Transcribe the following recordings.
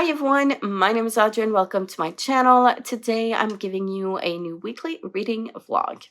Hi everyone, my name is Audrey and welcome to my channel. Today I'm giving you a new weekly reading vlog.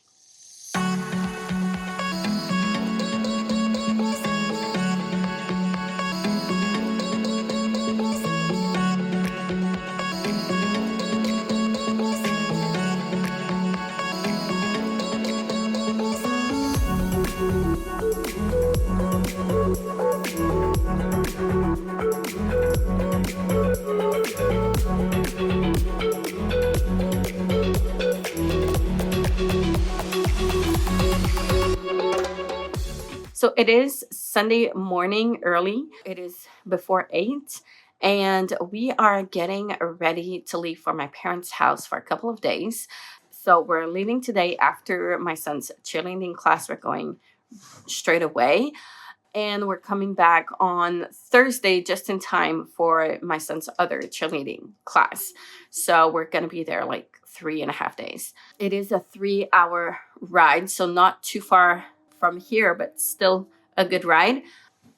So it is Sunday morning early. It is before 8 and we are getting ready to leave for my parents' house for a couple of days. So we're leaving today after my son's cheerleading class. We're going straight away. And we're coming back on Thursday just in time for my son's other cheerleading class. So we're going to be there like 3.5 days. It is a 3-hour ride, so not too far from here, but still a good ride.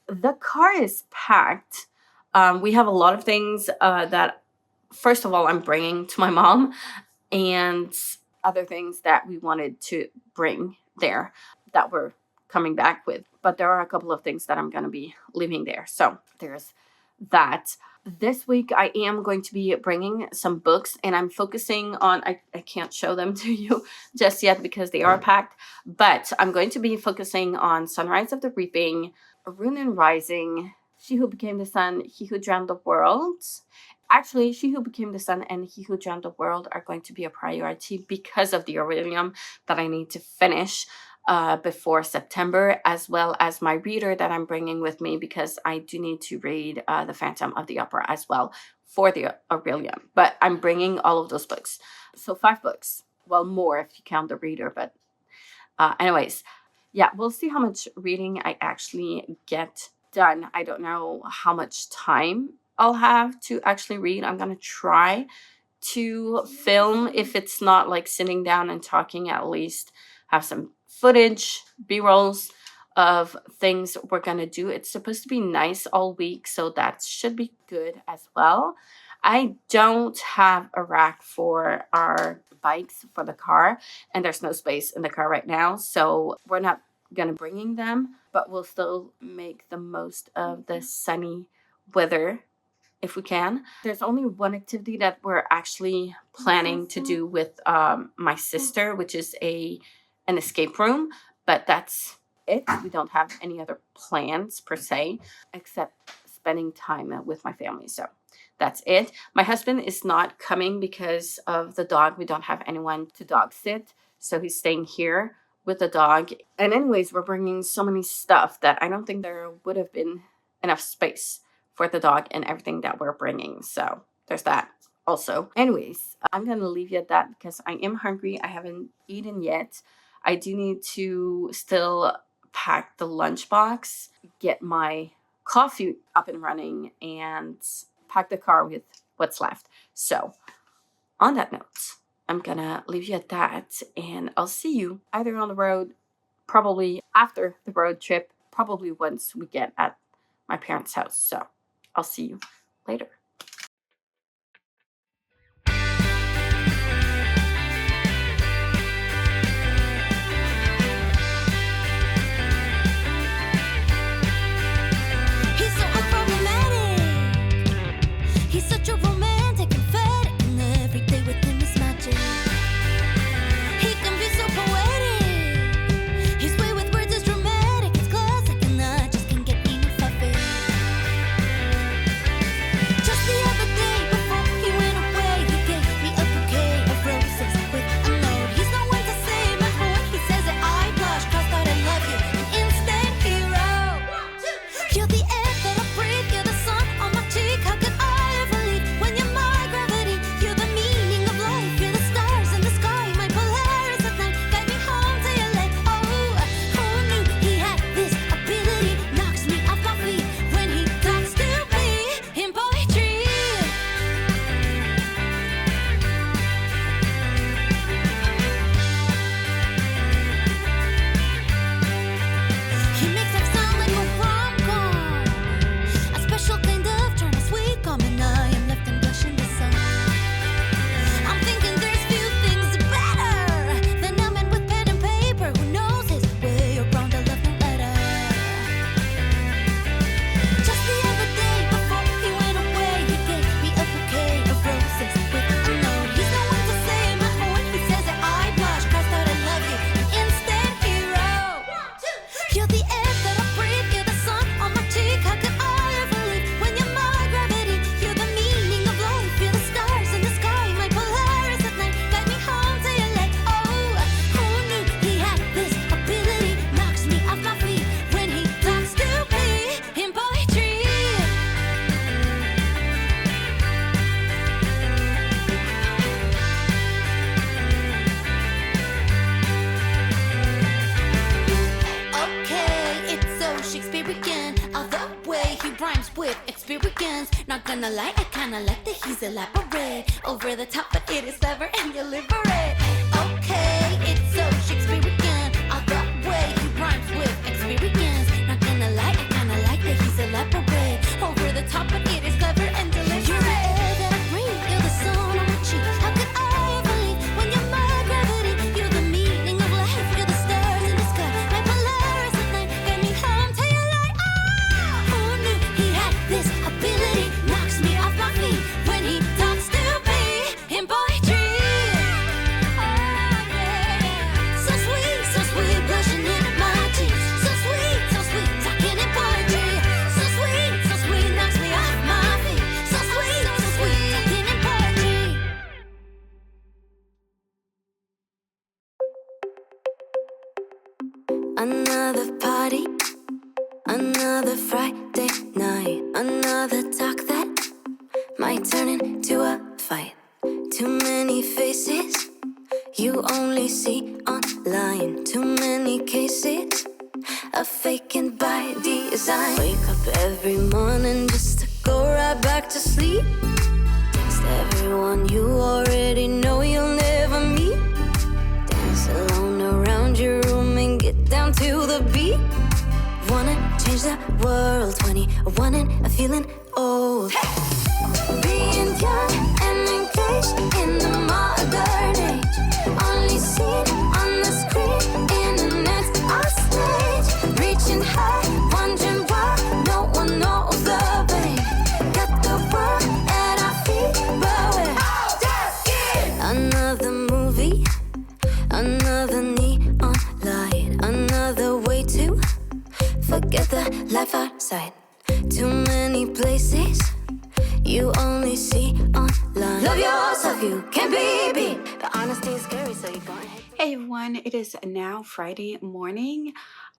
The car is packed. We have a lot of things that, first of all, I'm bringing to my mom, and other things that we wanted to bring there that we're coming back with. But there are a couple of things that I'm going to be leaving there. So there's that. This week I am going to be bringing some books, and I'm focusing on, I can't show them to you just yet because they are packed, but I'm going to be focusing on Sunrise of the Reaping, Rune and Rising, She Who Became the Sun, He Who Drowned the World. Actually, She Who Became the Sun and He Who Drowned the World are going to be a priority because of the Aurelium that I need to finish before September, as well as my reader that I'm bringing with me because I do need to read The Phantom of the Opera as well for the Aurelium. But I'm bringing all of those books. So 5 books. Well, more if you count the reader. But anyways, yeah, we'll see how much reading I actually get done. I don't know how much time I'll have to actually read. I'm going to try to film, if it's not like sitting down and talking, at least have some footage, b-rolls of things we're gonna do. It's supposed to be nice all week, so that should be good as well. I don't have a rack for our bikes for the car, and there's no space in the car right now, so we're not gonna bringing them, but we'll still make the most of the sunny weather if we can. There's only one activity that we're actually planning to do with my sister, which is an escape room, but that's it. We don't have any other plans per se, except spending time with my family. So that's it. My husband is not coming because of the dog. We don't have anyone to dog sit, so he's staying here with the dog. And anyways, we're bringing so many stuff that I don't think there would have been enough space for the dog and everything that we're bringing. So there's that also. Anyways, I'm gonna leave you at that because I am hungry. I haven't eaten yet. I do need to still pack the lunchbox, get my coffee up and running, and pack the car with what's left. So on that note, I'm gonna leave you at that, and I'll see you either on the road, probably after the road trip, probably once we get at my parents' house. So I'll see you later. He's so unproblematic. He's such a romantic and fed, and every day with him is magic. He can be so poetic. His way with words is dramatic. It's classic, and I just can't get enough of it. Just weekends. Not gonna lie, I kinda like that he's elaborate. Over the top, but it is clever and deliberate. Okay, it's so Shakespearean. All the way he rhymes with experience. Not gonna lie, I kinda like that he's elaborate. Over the top, but it is clever and deliberate. You're the air that I breathe, you're the sun on my cheek. How could I ever leave when you're my gravity? You're the meaning of life, you're the stars in the sky. My Polaris at night, get me home till you light. Oh, who knew he had this ability? Knocks me off my feet when he talks to me in poetry. Oh, yeah. So sweet, blushing in my cheeks. So sweet, talking in poetry. So sweet, knocks me off my feet. So sweet, talking in poetry. Another party, another Friday night, another talk that might turn into a fight. Too many faces you only see online. Too many cases of faking by design. Wake up every morning just to go right back to sleep. Text everyone you already know you'll never meet. Dance alone around your room and get down to the beat. Wanna change the world, 21 and feeling old. Being young and engaged in the modern age. Only seen on the screen, internet's our stage. Reaching high, wondering why no one knows the pain. Got the world at our feet, but we're all just kids. Another movie, another neon light, another way to forget the life outside. Too many places you only see online. Love yourself, you can't be beat. But honesty is scary, so you go ahead. Hey everyone, it is now Friday morning.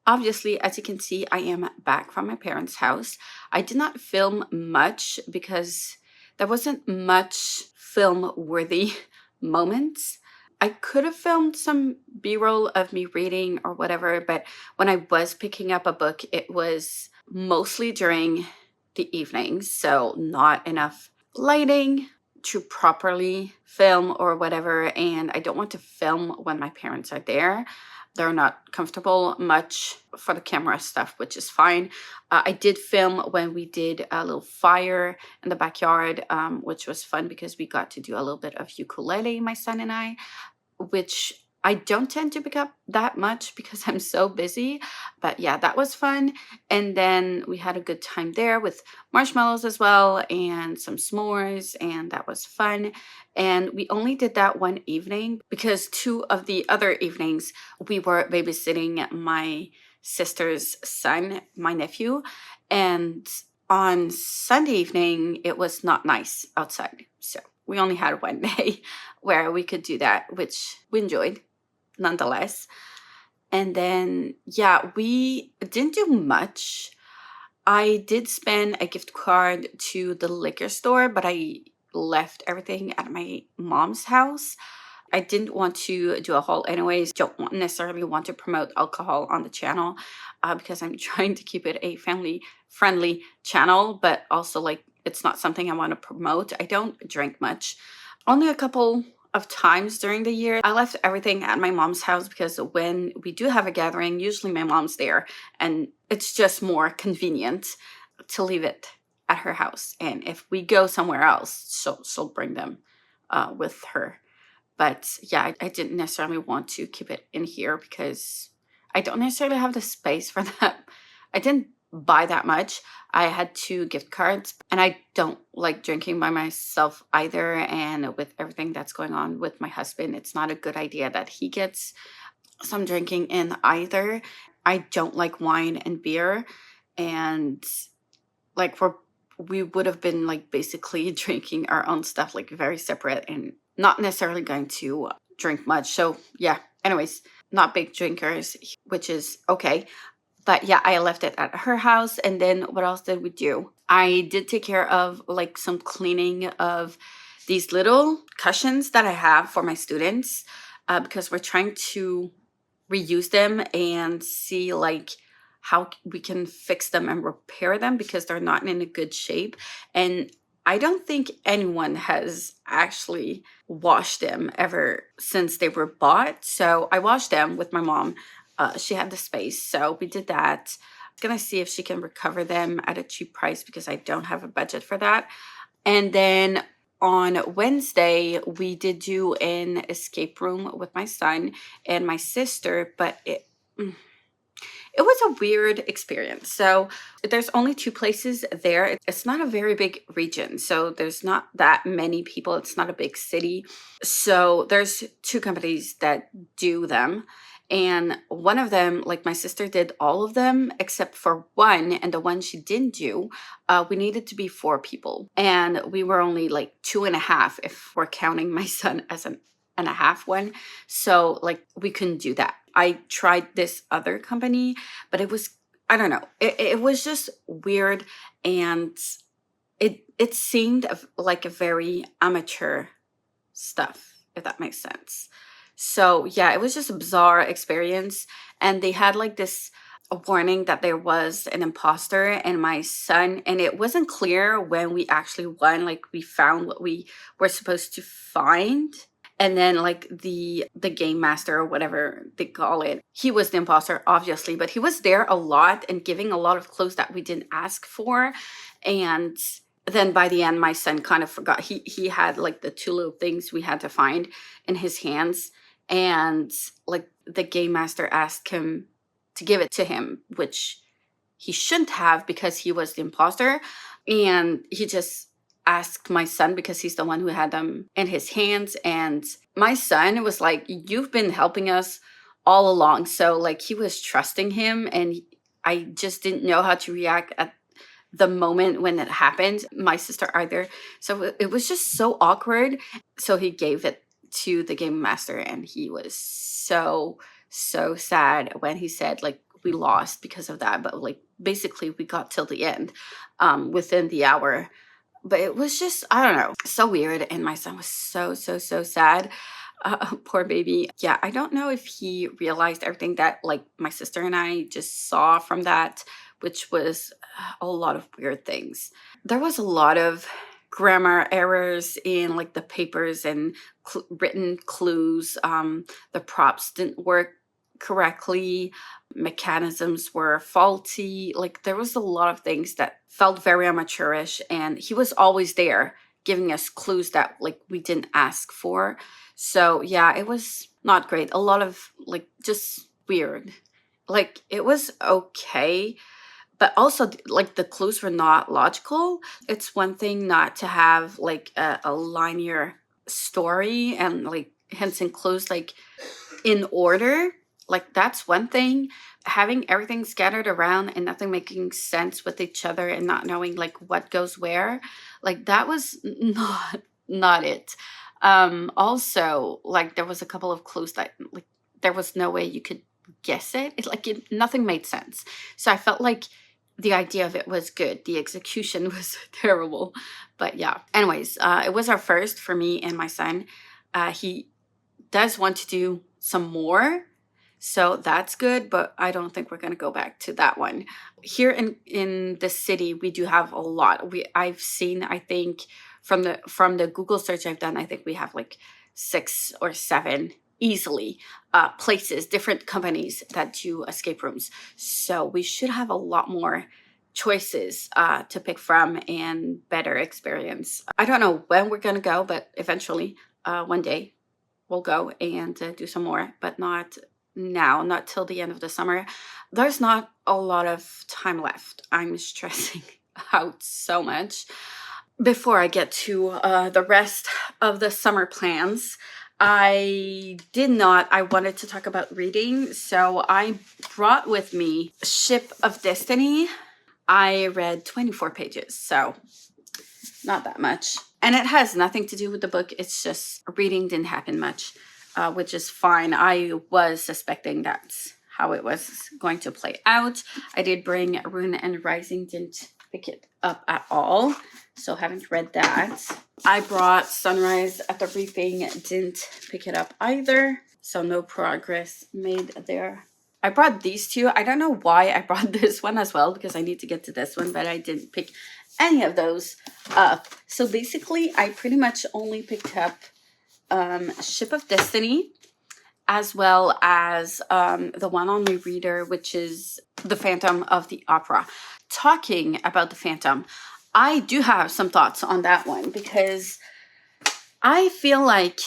Obviously, as you can see, I am back from my parents' house. I did not film much because there wasn't much film-worthy moments. I could have filmed some B-roll of me reading or whatever, but when I was picking up a book, it was mostly during the evenings, so not enough lighting to properly film or whatever. And I don't want to film when my parents are there. They're not comfortable much for the camera stuff, which is fine. I did film when we did a little fire in the backyard, which was fun because we got to do a little bit of ukulele, my son and I, which I don't tend to pick up that much because I'm so busy. But yeah, that was fun. And then we had a good time there with marshmallows as well and some s'mores, and that was fun. And we only did that one evening because 2 of the other evenings we were babysitting my sister's son, my nephew. And on Sunday evening, it was not nice outside. So we only had one day where we could do that, which we enjoyed nonetheless. And then, yeah, we didn't do much. I did spend a gift card to the liquor store, but I left everything at my mom's house. I didn't want to do a haul anyways. Don't necessarily want to promote alcohol on the channel because I'm trying to keep it a family-friendly channel, but also like it's not something I want to promote. I don't drink much. Only a couple of times during the year. I left everything at my mom's house because when we do have a gathering, usually my mom's there and it's just more convenient to leave it at her house. And if we go somewhere else, she'll bring them with her. But yeah, I didn't necessarily want to keep it in here because I don't necessarily have the space for that. I didn't buy that much. I had 2 gift cards and I don't like drinking by myself either. And with everything that's going on with my husband, it's not a good idea that he gets some drinking in either. I don't like wine and beer. And like we would have been like basically drinking our own stuff, like very separate and not necessarily going to drink much. So yeah, anyways, not big drinkers, which is okay. But yeah, I left it at her house. And then what else did we do? I did take care of like some cleaning of these little cushions that I have for my students because we're trying to reuse them and see like how we can fix them and repair them because they're not in a good shape. And I don't think anyone has actually washed them ever since they were bought. So I washed them with my mom. She had the space, so we did that. I'm gonna see if she can recover them at a cheap price because I don't have a budget for that. And then on Wednesday, we did do an escape room with my son and my sister, but it was a weird experience. So there's only two places there. It's not a very big region, so there's not that many people. It's not a big city. So there's two companies that do them. And one of them, like my sister did all of them except for one. And the one she didn't do, we needed to be 4 people. And we were only like 2.5 if we're counting my son as an and a half one. So like we couldn't do that. I tried this other company, but it was, I don't know, it was just weird. And it seemed like a very amateur stuff, if that makes sense. So yeah, it was just a bizarre experience. And they had like this warning that there was an imposter and my son, and it wasn't clear when we actually won. Like we found what we were supposed to find. And then like the game master or whatever they call it, he was the imposter, obviously, but he was there a lot and giving a lot of clues that we didn't ask for. And then by the end, my son kind of forgot. He had like the 2 little things we had to find in his hands. And like the game master asked him to give it to him, which he shouldn't have because he was the imposter. And he just asked my son because he's the one who had them in his hands. And my son was like, you've been helping us all along. So like he was trusting him, and I just didn't know how to react at the moment when it happened. My sister either. So it was just so awkward. So he gave it to the game master, and he was so sad when he said like we lost because of that. But like basically we got till the end within the hour. But it was just, I don't know, so weird. And my son was so sad. Poor baby. Yeah, I don't know if he realized everything that like my sister and I just saw from that, which was a lot of weird things. There was a lot of grammar errors in like the papers and written clues. The props didn't work correctly. Mechanisms were faulty. Like there was a lot of things that felt very amateurish, and he was always there giving us clues that like we didn't ask for. So yeah, it was not great. A lot of like just weird. Like it was okay, but also like the clues were not logical. It's one thing not to have like a linear story and like hints and clues like in order. Like that's one thing. Having everything scattered around and nothing making sense with each other and not knowing like what goes where, like that was not it. Also, like there was a couple of clues that like there was no way you could guess it. Nothing made sense. So I felt like the idea of it was good. The execution was terrible. But yeah. Anyways, it was our first for me and my son. He does want to do some more. So that's good, but I don't think we're going to go back to that one. Here in the city, we do have a lot. I've seen, I think, from the Google search I've done, I think we have like 6 or 7 easily places, different companies that do escape rooms. So we should have a lot more choices to pick from and better experience. I don't know when we're going to go, but eventually one day we'll go and do some more, but not now, not till the end of the summer. There's not a lot of time left. I'm stressing out so much. Before I get to the rest of the summer plans, I wanted to talk about reading. So I brought with me Ship of Destiny. I read 24 pages, so not that much. And it has nothing to do with the book. It's just reading didn't happen much, which is fine. I was suspecting that's how it was going to play out. I did bring Rune and Rising, didn't pick it up at all, so haven't read that. I brought Sunrise at the Reaping, didn't pick it up either, so no progress made there. I brought these two. I don't know why I brought this one as well, because I need to get to this one, but I didn't pick any of those up. So basically, I pretty much only picked up Ship of Destiny, as well as the one on my reader, which is The Phantom of the Opera. Talking about The Phantom, I do have some thoughts on that one, because I feel like,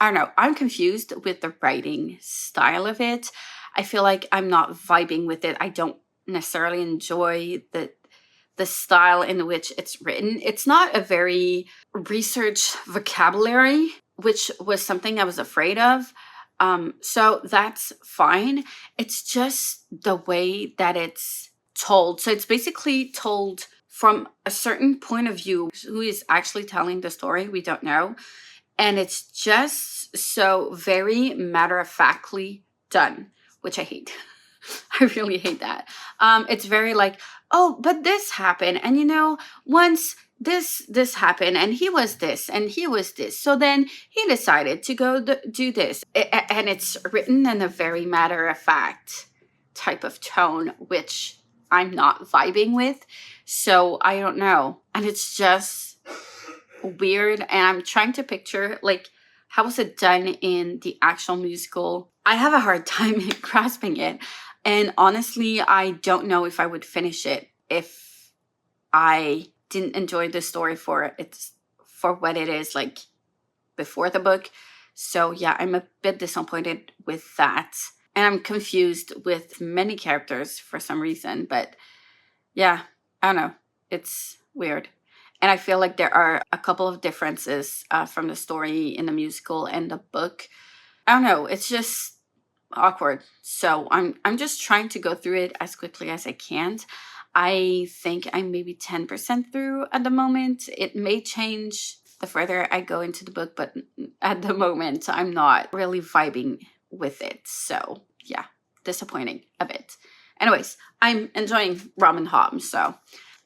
I don't know, I'm confused with the writing style of it. I feel like I'm not vibing with it. I don't necessarily enjoy the style in which it's written. It's not a very research vocabulary, which was something I was afraid of. So that's fine. It's just the way that it's told. So it's basically told from a certain point of view. Who is actually telling the story, we don't know. And it's just so very matter-of-factly done, which I hate. I really hate that. It's very like, oh, but this happened, and once this happened, and he was this, and he was this, so then he decided to go do this, and it's written in a very matter-of-fact type of tone, which I'm not vibing with. So I don't know, and it's just weird, and I'm trying to picture like, how was it done in the actual musical? I have a hard time grasping it, and honestly, I don't know if I would finish it if I didn't enjoy the story for what it is like before the book. So yeah, I'm a bit disappointed with that, and I'm confused with many characters for some reason. But yeah, I don't know, it's weird. And I feel like there are a couple of differences from the story in the musical and the book. I don't know. It's just awkward. So I'm just trying to go through it as quickly as I can. I think I'm maybe 10% through at the moment. It may change the further I go into the book, but at the moment, I'm not really vibing with it. So yeah, disappointing a bit. Anyways, I'm enjoying Ramen Hom, so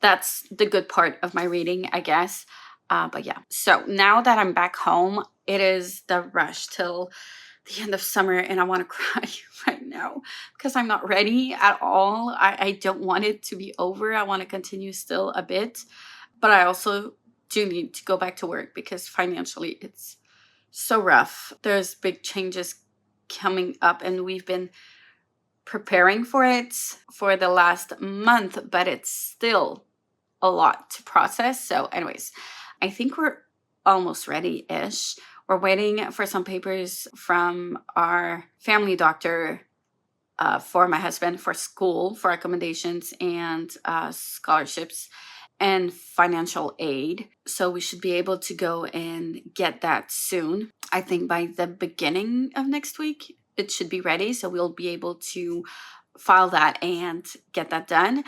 that's the good part of my reading, I guess. But yeah, so now that I'm back home, it is the rush till the end of summer, and I want to cry right now because I'm not ready at all. I don't want it to be over. I want to continue still a bit, but I also do need to go back to work because financially it's so rough. There's big changes coming up, and we've been preparing for it for the last month, but it's still a lot to process. So anyways, I think we're almost ready-ish. We're waiting for some papers from our family doctor for my husband for school, for accommodations and scholarships and financial aid. So we should be able to go and get that soon. I think by the beginning of next week, it should be ready. So we'll be able to file that and get that done.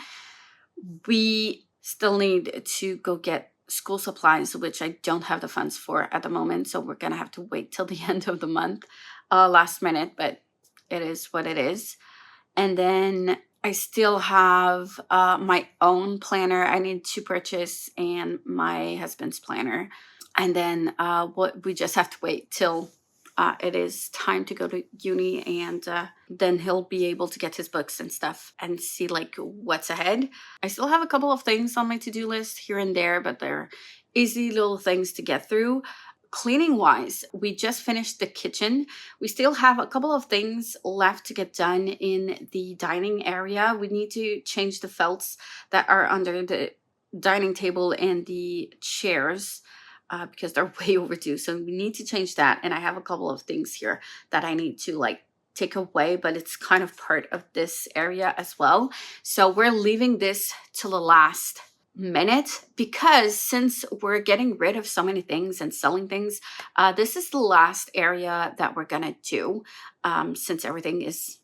We still need to go get school supplies, which I don't have the funds for at the moment. So we're going to have to wait till the end of the month, last minute, but it is what it is. And then I still have my own planner I need to purchase and my husband's planner. And then we just have to wait till it is time to go to uni, and then he'll be able to get his books and stuff and see like what's ahead. I still have a couple of things on my to-do list here and there, but they're easy little things to get through. Cleaning wise, we just finished the kitchen. We still have a couple of things left to get done in the dining area. We need to change the felts that are under the dining table and the chairs. Because they're way overdue. So we need to change that. And I have a couple of things here that I need to like take away, but it's kind of part of this area as well. So we're leaving this till the last minute because since we're getting rid of so many things and selling things, this is the last area that we're gonna do since everything is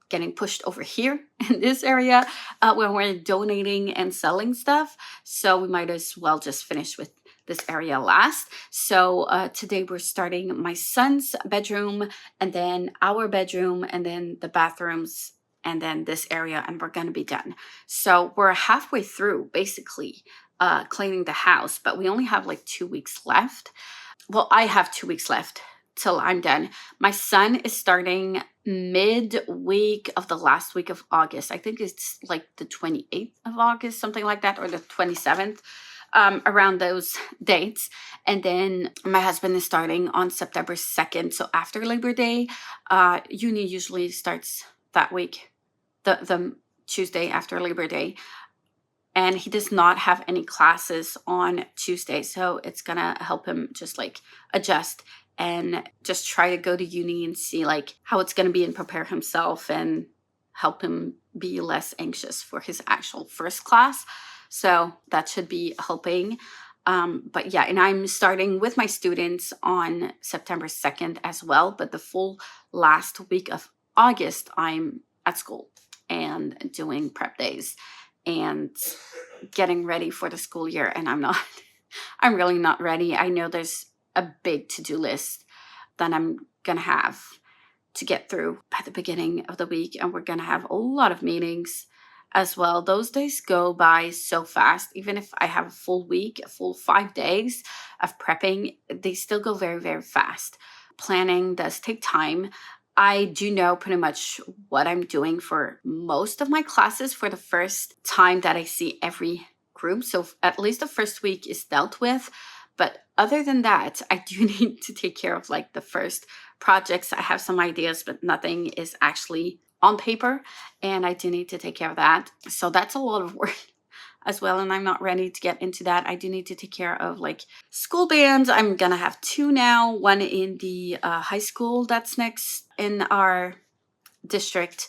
getting pushed over here in this area when we're donating and selling stuff. So we might as well just finish with this area last. So today we're starting my son's bedroom, and then our bedroom, and then the bathrooms, and then this area, and we're going to be done. So we're halfway through basically cleaning the house, but we only have like 2 weeks left. Well, I have 2 weeks left till I'm done. My son is starting midweek of the last week of August. I think it's like the 28th of August, something like that, or the 27th, around those dates. And then my husband is starting on September 2nd. So after Labor Day, uni usually starts that week, the Tuesday after Labor Day. And he does not have any classes on Tuesday. So it's going to help him just like adjust and just try to go to uni and see like how it's going to be and prepare himself and help him be less anxious for his actual first class. So that should be helping. But yeah, and I'm starting with my students on September 2nd as well. But the full last week of August, I'm at school and doing prep days and getting ready for the school year. And I'm really not ready. I know there's a big to-do list that I'm going to have to get through by the beginning of the week. And we're going to have a lot of meetings as well. Those days go by so fast. Even if I have a full week, a full 5 days of prepping, they still go very, very fast. Planning does take time. I do know pretty much what I'm doing for most of my classes for the first time that I see every group. So at least the first week is dealt with. But other than that, I do need to take care of like the first projects. I have some ideas, but nothing is actually on paper. And I do need to take care of that. So that's a lot of work as well. And I'm not ready to get into that. I do need to take care of like school bands. I'm going to have 2 now, one in the high school that's next in our district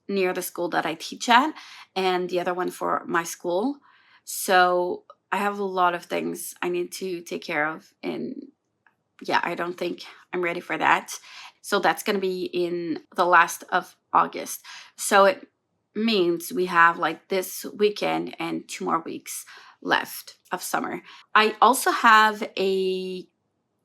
near the school that I teach at, and the other one for my school. So I have a lot of things I need to take care of. And yeah, I don't think I'm ready for that. So that's going to be in the last of August. So it means we have like this weekend and 2 more weeks left of summer. I also have a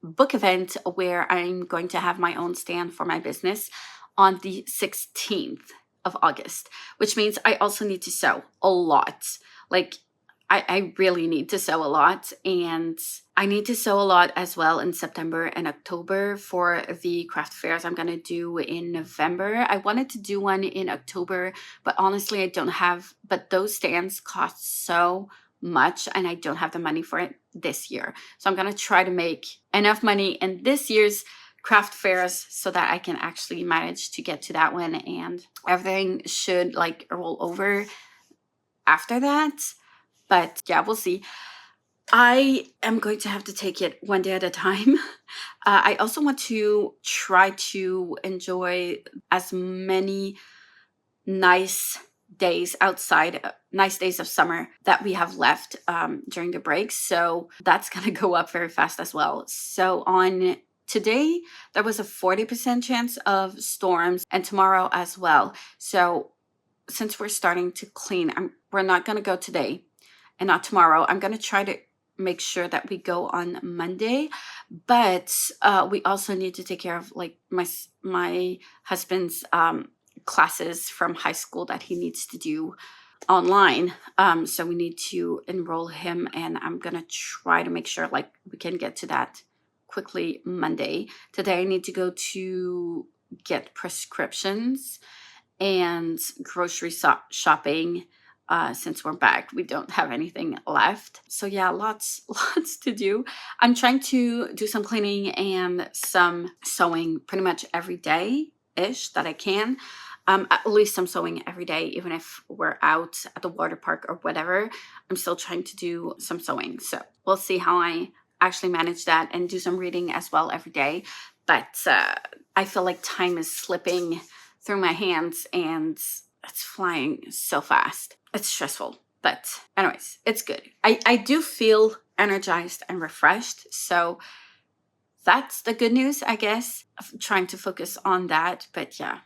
book event where I'm going to have my own stand for my business on the 16th of August, which means I also need to sew a lot. Like I really need to sew a lot, and I need to sew a lot as well in September and October for the craft fairs I'm going to do in November. I wanted to do one in October, but honestly, I don't have, but those stands cost so much and I don't have the money for it this year. So I'm going to try to make enough money in this year's craft fairs so that I can actually manage to get to that one, and everything should like roll over after that. But yeah, we'll see. I am going to have to take it one day at a time. I also want to try to enjoy as many nice days outside, nice days of summer that we have left during the break. So that's going to go up very fast as well. So on today, there was a 40% chance of storms, and tomorrow as well. So since we're starting to clean, we're not going to go today and not tomorrow. I'm going to try to make sure that we go on Monday, but we also need to take care of like my husband's classes from high school that he needs to do online. So we need to enroll him, and I'm going to try to make sure like we can get to that quickly Monday. Today I need to go to get prescriptions and grocery shopping. Since we're back, we don't have anything left. So yeah, lots to do. I'm trying to do some cleaning and some sewing pretty much every day-ish that I can. At least some sewing every day, even if we're out at the water park or whatever. I'm still trying to do some sewing. So we'll see how I actually manage that, and do some reading as well every day. But I feel like time is slipping through my hands and it's flying so fast. It's stressful, but anyways, it's good. I do feel energized and refreshed. So that's the good news, I guess. I'm trying to focus on that. But yeah,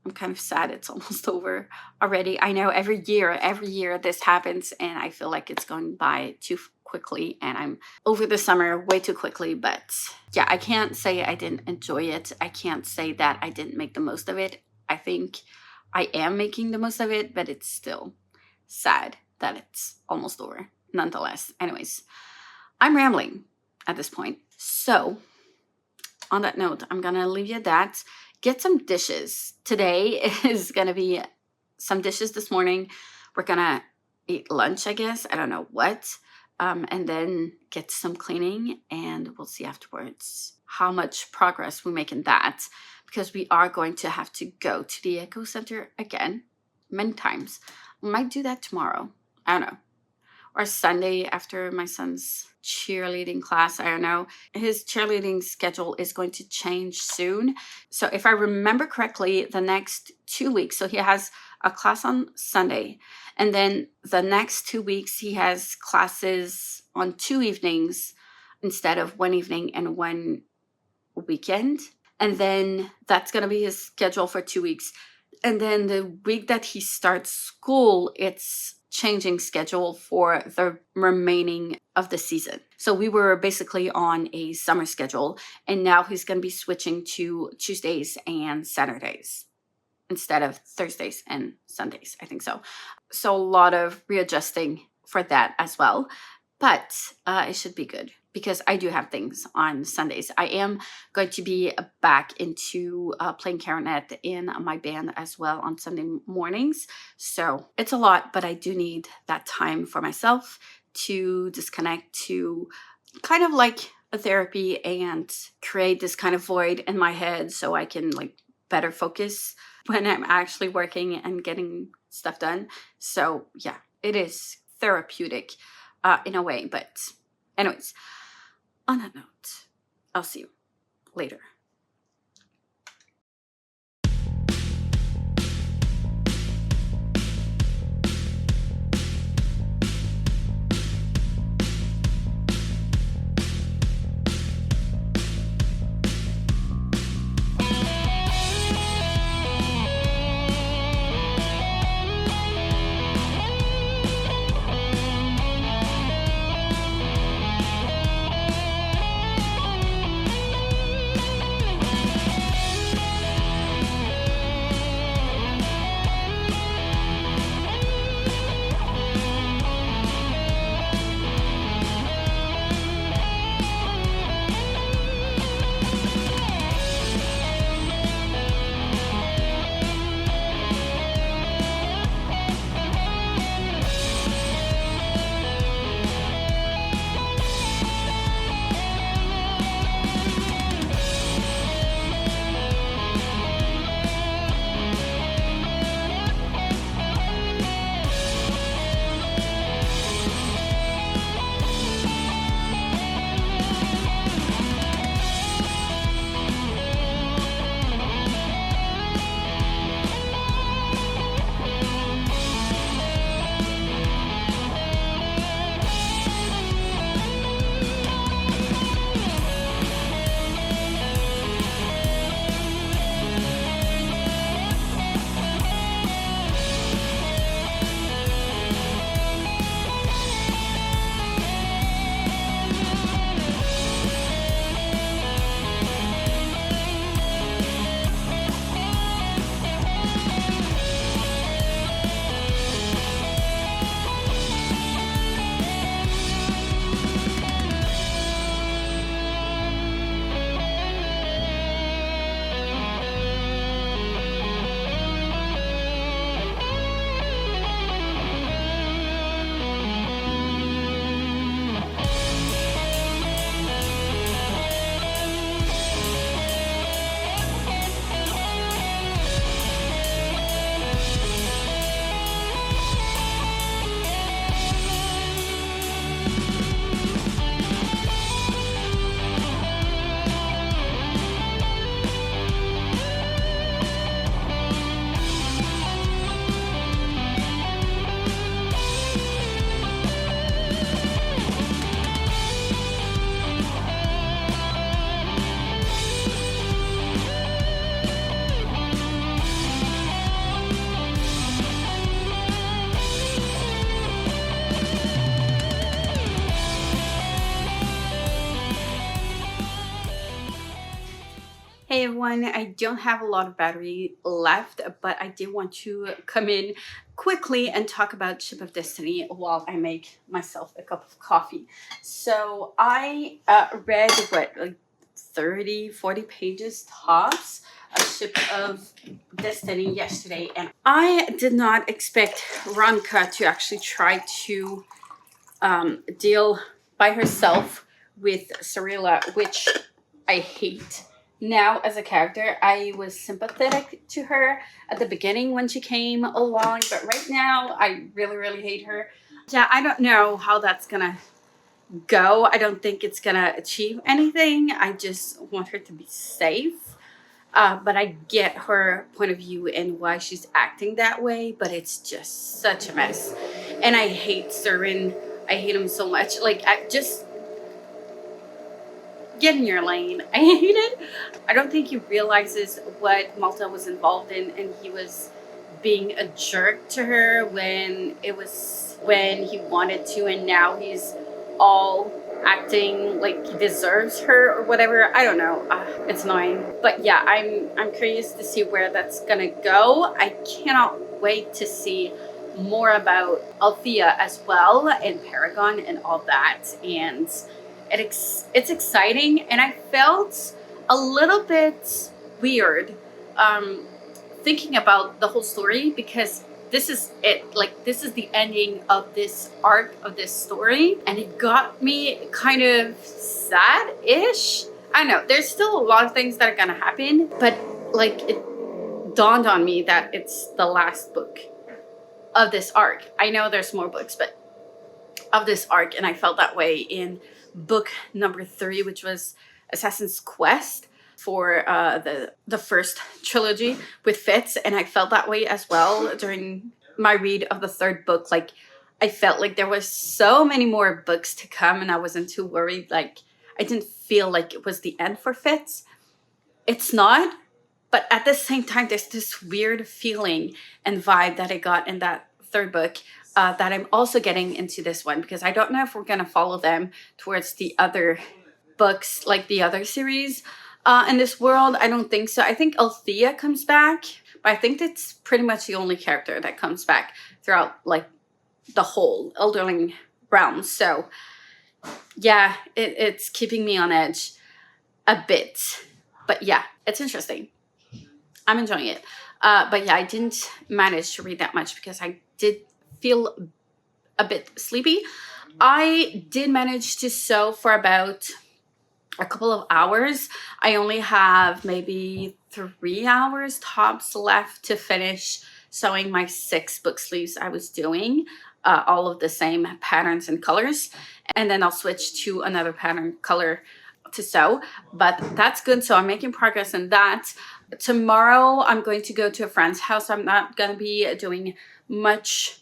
I'm kind of sad it's almost over already. I know every year this happens, and I feel like it's going by too quickly, and I'm over the summer way too quickly. But yeah, I can't say I didn't enjoy it. I can't say that I didn't make the most of it. I think I am making the most of it, but it's still sad that it's almost over nonetheless. Anyways, I'm rambling at this point. So on that note, I'm gonna leave you at that. Get some dishes. Today is gonna be some dishes this morning. We're gonna eat lunch, I guess. I don't know what. And then get some cleaning, and we'll see afterwards how much progress we make in that, because we are going to have to go to the Eco Center again many times. We might do that tomorrow. I don't know. Or Sunday after my son's cheerleading class. I don't know. His cheerleading schedule is going to change soon. So if I remember correctly, the next 2 weeks, so he has a class on Sunday, and then the next 2 weeks he has classes on 2 evenings instead of one evening and one weekend. And then that's going to be his schedule for 2 weeks. And then the week that he starts school, it's changing schedule for the remaining of the season. So we were basically on a summer schedule, and now he's going to be switching to Tuesdays and Saturdays instead of Thursdays and Sundays. I think so. So a lot of readjusting for that as well. But it should be good, because I do have things on Sundays. I am going to be back into playing clarinet in my band as well on Sunday mornings. So it's a lot, but I do need that time for myself to disconnect, to kind of like a therapy, and create this kind of void in my head so I can like better focus when I'm actually working and getting stuff done. So yeah, it is therapeutic in a way. But anyways, on that note, I'll see you later. Hey everyone, I don't have a lot of battery left, but I did want to come in quickly and talk about Ship of Destiny while I make myself a cup of coffee. So I read what, like 30-40 pages tops, A Ship of Destiny, yesterday, and I did not expect Ronka to actually try to deal by herself with Cirilla, which I hate. Now, as a character, I was sympathetic to her at the beginning when she came along, but right now I really, really hate her. Yeah, I don't know how that's gonna go. I don't think it's gonna achieve anything. I just want her to be safe. But I get her point of view and why she's acting that way, but it's just such a mess. And I hate Surin. I hate him so much. Like, I just get in your lane. I hate it. I don't think he realizes what Malta was involved in, and he was being a jerk to her when he wanted to, and now he's all acting like he deserves her or whatever. I don't know. It's annoying. But yeah, I'm curious to see where that's gonna go. I cannot wait to see more about Althea as well, and Paragon and all that. And it's exciting, and I felt a little bit weird thinking about the whole story, because this is it. Like, this is the ending of this arc of this story, and it got me kind of sad-ish. I know there's still a lot of things that are gonna happen, but like, it dawned on me that it's the last book of this arc. I know there's more books, but of this arc, and I felt that way in book number 3, which was Assassin's Quest, for the first trilogy with Fitz, and I felt that way as well during my read of the 3rd book. Like, I felt like there was so many more books to come, and I wasn't too worried. Like, I didn't feel like it was the end for Fitz. It's not, but at the same time, there's this weird feeling and vibe that I got in that 3rd book that I'm also getting into this one, because I don't know if we're going to follow them towards the other books, like the other series in this world. I don't think so. I think Althea comes back, but I think that's pretty much the only character that comes back throughout, like, the whole Elderling realm. So yeah, it's keeping me on edge a bit. But yeah, it's interesting. I'm enjoying it. But yeah, I didn't manage to read that much because I did feel a bit sleepy. I did manage to sew for about a couple of hours. I only have maybe 3 hours tops left to finish sewing my 6 book sleeves I was doing, all of the same patterns and colors, and then I'll switch to another pattern color to sew. But that's good. So I'm making progress in that. Tomorrow I'm going to go to a friend's house. I'm not going to be doing much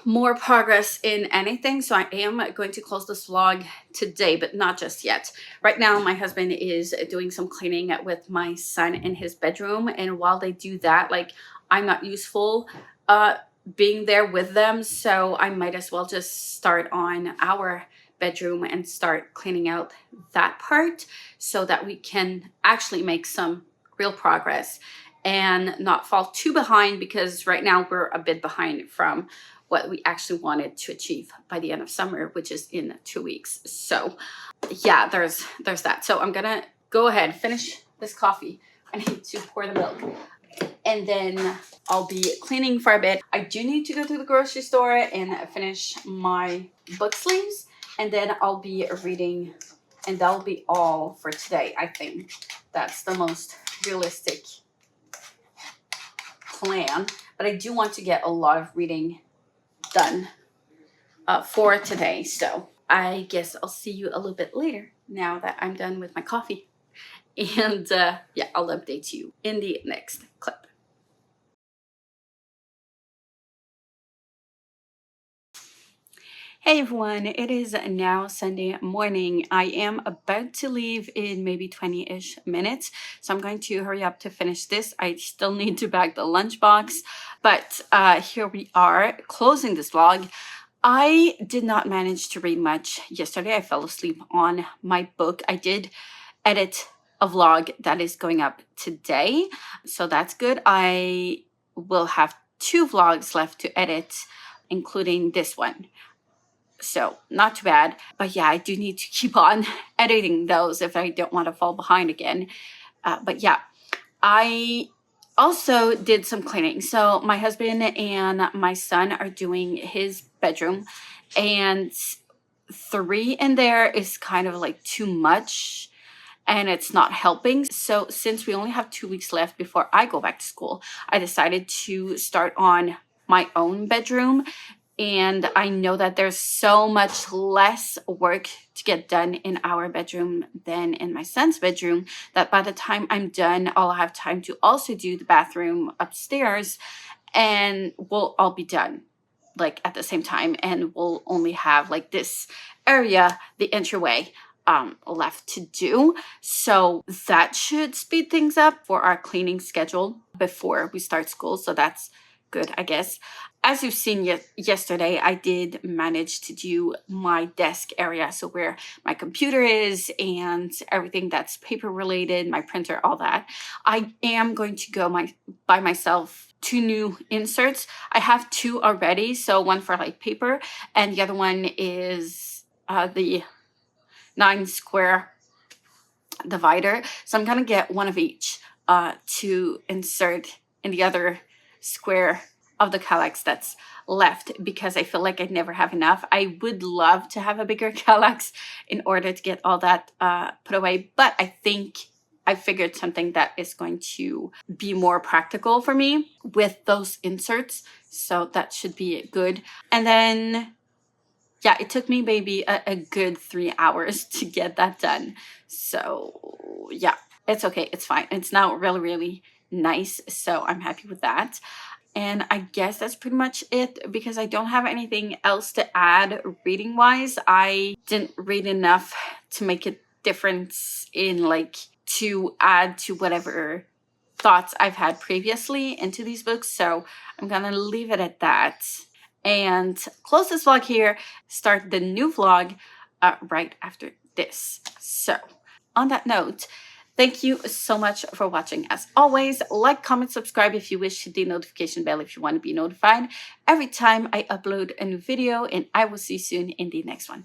more progress in anything, so I am going to close this vlog today, but not just yet. Right now my husband is doing some cleaning with my son in his bedroom, and while they do that, like, I'm not useful being there with them, so I might as well just start on our bedroom and start cleaning out that part so that we can actually make some real progress and not fall too behind, because right now we're a bit behind from what we actually wanted to achieve by the end of summer, which is in 2 weeks. So yeah, there's that. So I'm gonna go ahead, finish this coffee. I need to pour the milk, and then I'll be cleaning for a bit. I do need to go to the grocery store and finish my book sleeves, and then I'll be reading, and that'll be all for today. I think that's the most realistic plan, but I do want to get a lot of reading done for today. So I guess I'll see you a little bit later now that I'm done with my coffee, and yeah, I'll update you in the next clip. Hey everyone, it is now Sunday morning. I am about to leave in maybe 20-ish minutes, so I'm going to hurry up to finish this. I still need to bag the lunchbox, but here we are closing this vlog. I did not manage to read much yesterday. I fell asleep on my book. I did edit a vlog that is going up today, so that's good. I will have 2 vlogs left to edit, including this one. So not too bad. But yeah, I do need to keep on editing those if I don't want to fall behind again. But yeah, I also did some cleaning. So my husband and my son are doing his bedroom, and 3 in there is kind of like too much and it's not helping. So since we only have 2 weeks left before I go back to school, I decided to start on my own bedroom. And I know that there's so much less work to get done in our bedroom than in my son's bedroom, that by the time I'm done, I'll have time to also do the bathroom upstairs, and we'll all be done like at the same time, and we'll only have like this area, the entryway, left to do. So that should speed things up for our cleaning schedule before we start school. So that's good, I guess. As you've seen yesterday, I did manage to do my desk area. So where my computer is and everything that's paper related, my printer, all that. I am going to go buy myself 2 new inserts. I have 2 already. So one for like paper, and the other one is the 9 square divider. So I'm gonna get one of each to insert in the other square of the Kallax that's left, because I feel like I never have enough. I would love to have a bigger Kallax in order to get all that put away, but I think I figured something that is going to be more practical for me with those inserts. So that should be good. And then yeah, it took me maybe a good 3 hours to get that done. So yeah, it's okay. It's fine. It's now really, really nice. So I'm happy with that. And I guess that's pretty much it, because I don't have anything else to add reading wise. I didn't read enough to make a difference in like to add to whatever thoughts I've had previously into these books. So I'm gonna leave it at that and close this vlog here, start the new vlog right after this. So on that note, thank you so much for watching. As always, like, comment, subscribe if you wish, hit the notification bell if you want to be notified every time I upload a new video, and I will see you soon in the next one.